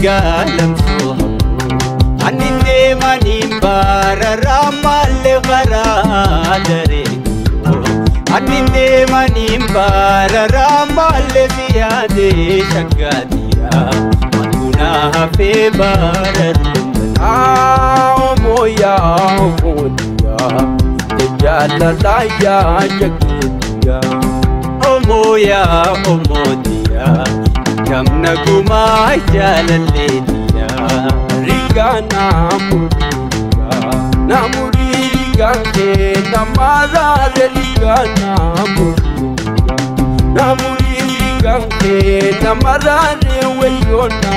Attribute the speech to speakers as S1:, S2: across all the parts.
S1: galam suha aninde manim bararamalle garadare aninde manim bararamalle ziyade shagadiya matuna hafe bararun
S2: moya jala laya jagiya
S1: moya modia kamna gumai jalaliya
S2: rigana namuriga ke namara rigana namuriga ke namara weyona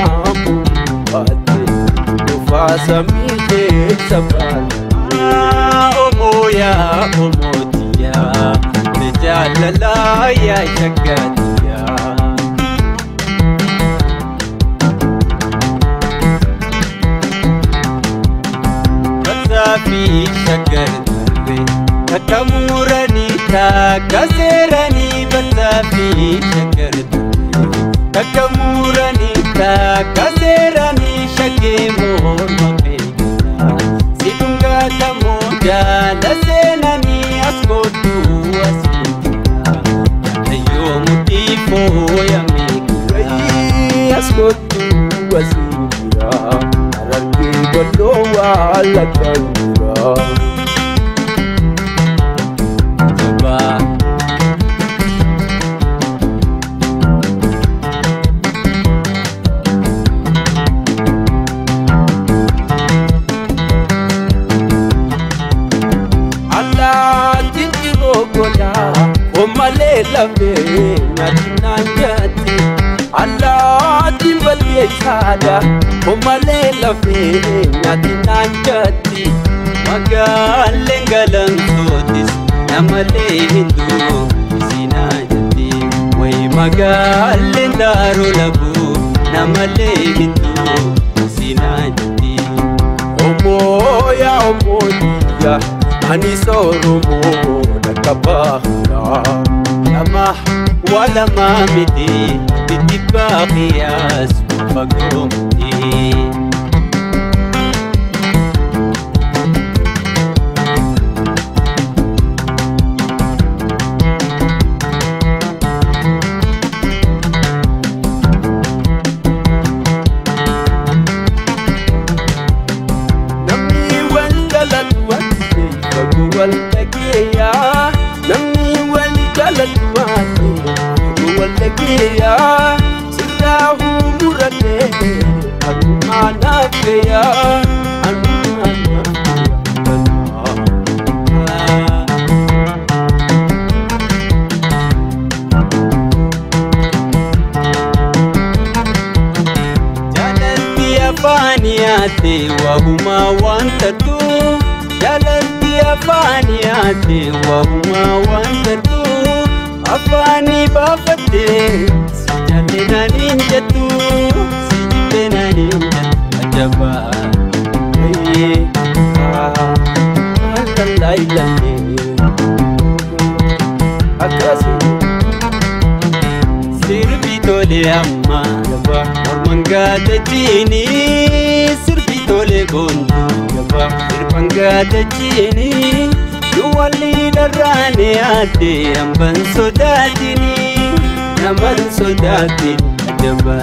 S2: fasa mi de sabana
S1: moya modia jala ya shagadiya fi shagar darbe takamurani takaserani fi shagar darbe takamurani takaserani shage mor mapegala sidunga tamoja lasenani askotu asmita yayo mutifo yamikra
S2: askotu asmita aralki bolowa lakandura
S1: jaba
S2: goda omale lave natinanjati Allah timbali sada omale lave natinanjati
S1: magalengalan sotis namale hindu sinajati way magalen daru labu namale hindu sinajati
S2: omoya omoya ani soromo nakabahna
S1: lamah wala mamidi bitibaqiyas pagumti
S2: namni wali jalatwati walagiya sirahu murate ananafiya
S1: jalatiya faniyate wa huma wantatu jalati afaniyate wa huma wantatu afani bafate sijalena ninjatu sijibena ninjatu ajaba
S2: lailane akasi
S1: sirbi tole amma jaba ormangate chini sirbi tole gondu jaba sirpangate chini yuwali darane ade amban sodatini naman sodatin jaba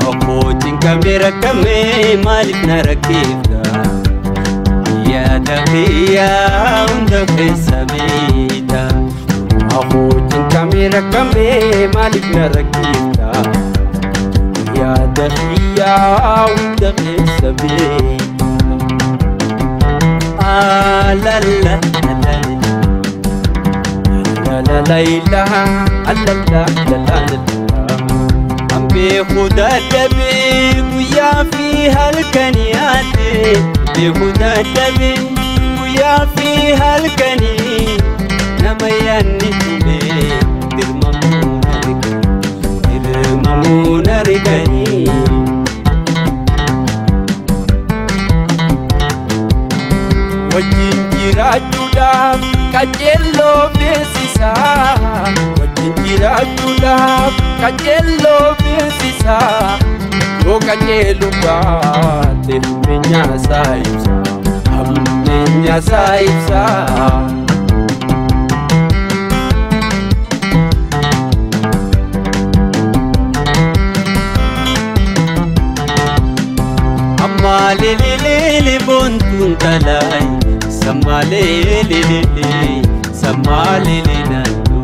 S1: Akotin kamera kame malik narakifda ya dahiya unda fesabida
S2: Akotin kamera kame malik narakifda ya dahiya unda fesabida
S1: la la
S2: la la ilaha illallah la la
S1: بخدا دبي ويا فيها الكنيات بخدا دبي ويا فيها الكني نما ينتبه درممون ركني
S2: wajin jiraachuudhaaf qajeeloo beeksisaa wajin jiraachuudhaaf qajeeloo beeksisaa yoo qajeelu baate hammeenyaasaa ibsa hammeenyaasaa ibsa.
S1: Sammalelele bontun talai Sammalelele Sammalele nandu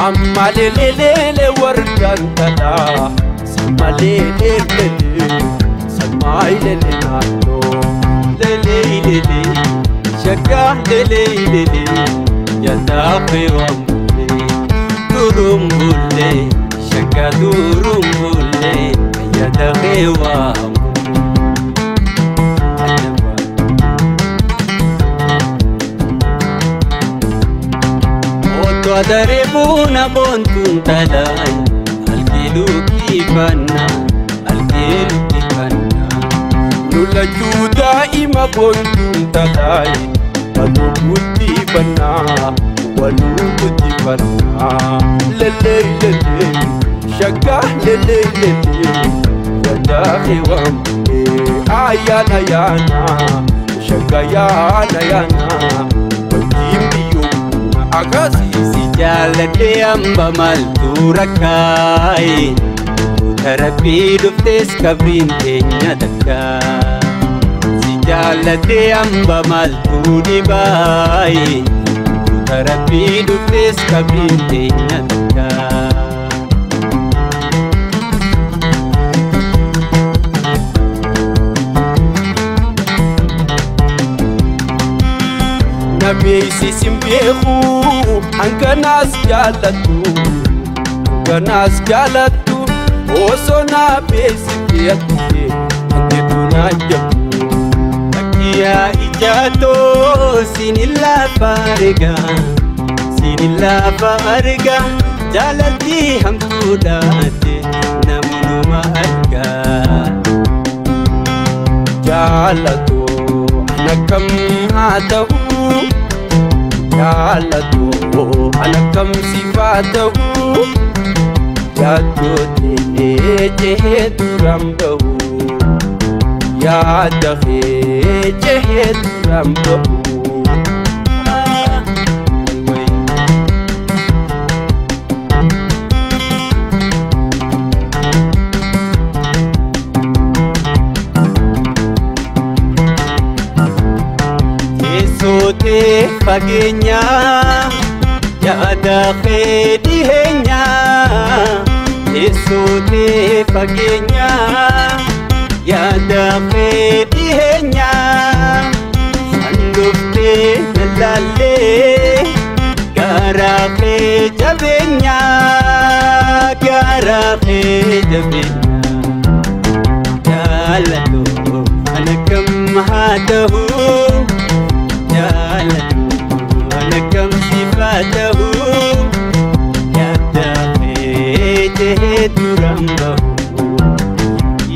S2: Ammalelele wardan tala Sammalelele Sammalele nandu
S1: Lelelele Shaka lelelele Yadafe wambule Durumbule Shaka durumbule Yadafe wambule Daribuna bontun talai algilu kifanna
S2: nula juda ima bontun talai walu kutifanna lele lele shaka lele lele yadahi wambe ayana yana shaka yana yana wajimbiyo agasi
S1: Jaalladhe amma maaltu rakkaaye Tarabbii dhuftes qabriin keenya takkaa Si jaalladhe amma maaltu dhibaaye Tarabbii dhuftes qabriin keenya takkaa
S2: Nabeeysi simbeeku hanganaas jaalattu osoo nabeeysi beekte hangeetu naajjabdu
S1: Akkiyaa ijaatoo sinillaafa arga jaalatti hamtuudhaate namnuma arga
S2: jaalatoo anakam haa ta'u Jaalatu anakam sifatahu Yaaddote jehee duraan bahu Yaadafee jehee duraan bahu
S1: Sote fageenya yaada kee dhiheenya Sote fageenya yaada kee dhiheenya Sanduftee nalaalee garaa kee jabeenya Jaalatoo anakam haa ta'u Anakam sifatahu Yaadafee jehee duraan bahu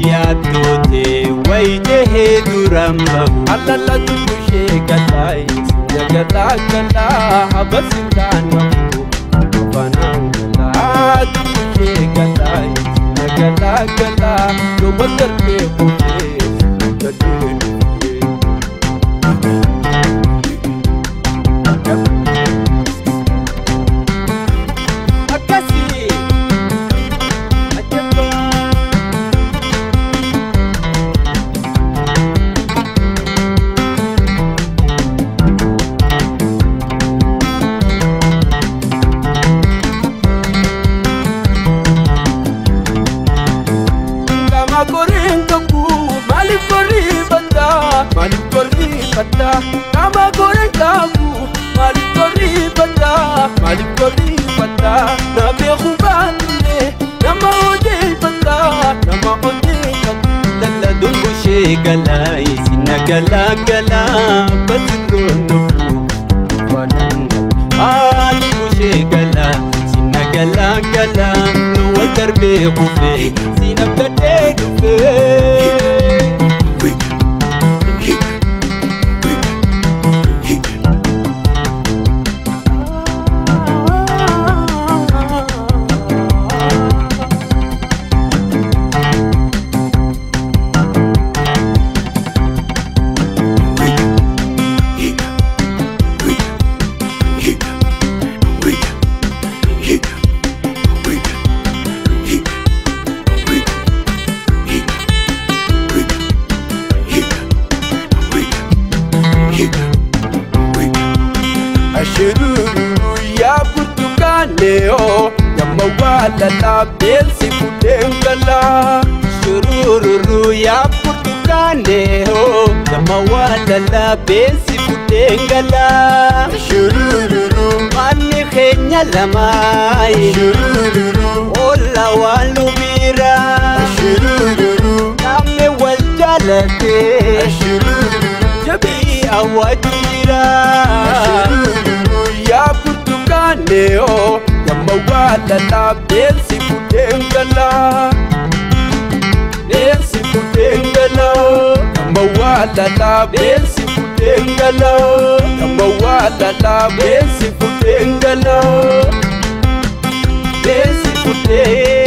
S1: Yaaddote wayi jehee duraan bahu
S2: Alalatu kushee galaayi sinjagalaa galaa habasintaan mafu afanaan galaa kushee galaayi sinjagalaa galaa yooma darbee kufee gadee Nama goreng kamu Malik koribata Malik koribata Nabi khubande Nama ojei bata Nama ojei bata
S1: Lala dungu shegalai Sina gala gala Basikron nufu Wananga Dungu shegala Sina gala gala Nuwa darbe kufe Sina bade kufe
S2: kaneo Yamma wala bensi kudengala
S1: Shurururu ya Portugaleo Yamma wala bensi kudengala
S2: Shurururu
S1: Mani Kenya lamai
S2: Shurururu
S1: Ola walubira
S2: Shurururu
S1: Name waljalate
S2: Shurururu
S1: Jabi awadira
S2: ya Portugaleo Yamma wala bensi kudengala
S1: Bensi kudengala
S2: Yamma wala bensi kudengala Yamma wala bensi kudengala
S1: Bensi kudengala